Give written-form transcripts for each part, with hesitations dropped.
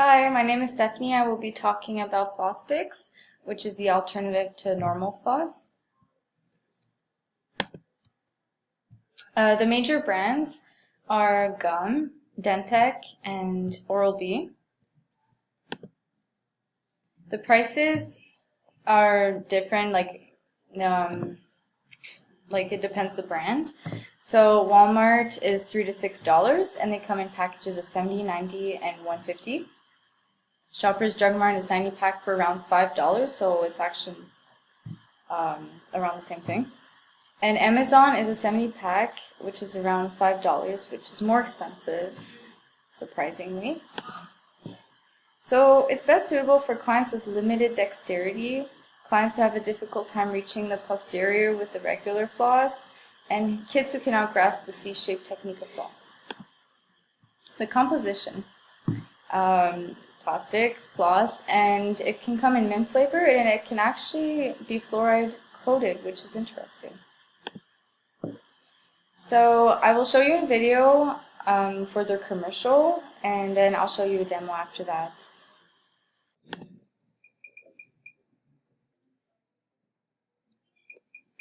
Hi, my name is Stephanie. I will be talking about Floss Picks, which is the alternative to normal floss. The major brands are Gum, Dentec, and Oral-B. The prices are different, like it depends the brand. So Walmart is $3 to $6, and they come in packages of 70, 90, and 150. Shoppers Drug Mart is 90 pack for around $5, so it's actually around the same thing. And Amazon is a 70 pack, which is around $5, which is more expensive, surprisingly. So it's best suitable for clients with limited dexterity, clients who have a difficult time reaching the posterior with the regular floss, and kids who cannot grasp the C-shaped technique of floss. The composition. Plastic, floss, and it can come in mint flavor, and it can actually be fluoride coated, which is interesting. So I will show you a video for their commercial, and then I'll show you a demo after that.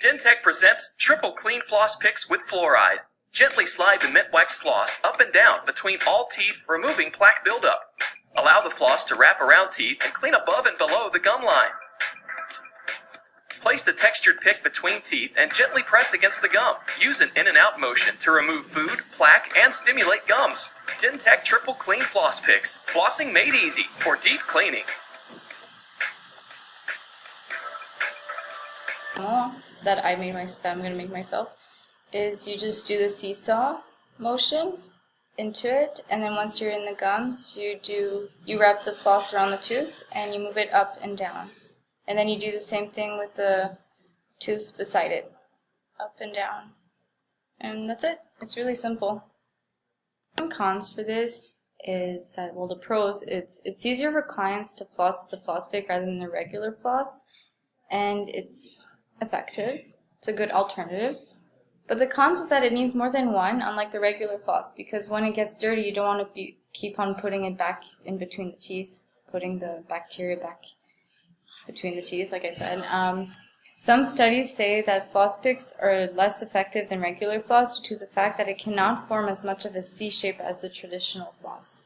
Dentec presents Triple Clean Floss Picks with Fluoride. Gently slide the mint wax floss up and down between all teeth, removing plaque buildup. Allow the floss to wrap around teeth and clean above and below the gum line. Place the textured pick between teeth and gently press against the gum. Use an in and out motion to remove food, plaque, and stimulate gums. Dentec Triple Clean Floss Picks. Flossing made easy for deep cleaning. That I'm going to make myself is you just do the seesaw motion into it, and then once you're in the gums, you wrap the floss around the tooth and you move it up and down, and then you do the same thing with the tooth beside it, up and down, and that's it. It's really simple. Some cons for this is that, well, the pros, it's easier for clients to floss with the floss pick rather than the regular floss, and it's effective. It's a good alternative. But the cons is that it needs more than one, unlike the regular floss, because when it gets dirty, you don't want to keep on putting it back in between the teeth, putting the bacteria back between the teeth, like I said. Some studies say that floss picks are less effective than regular floss due to the fact that it cannot form as much of a C shape as the traditional floss.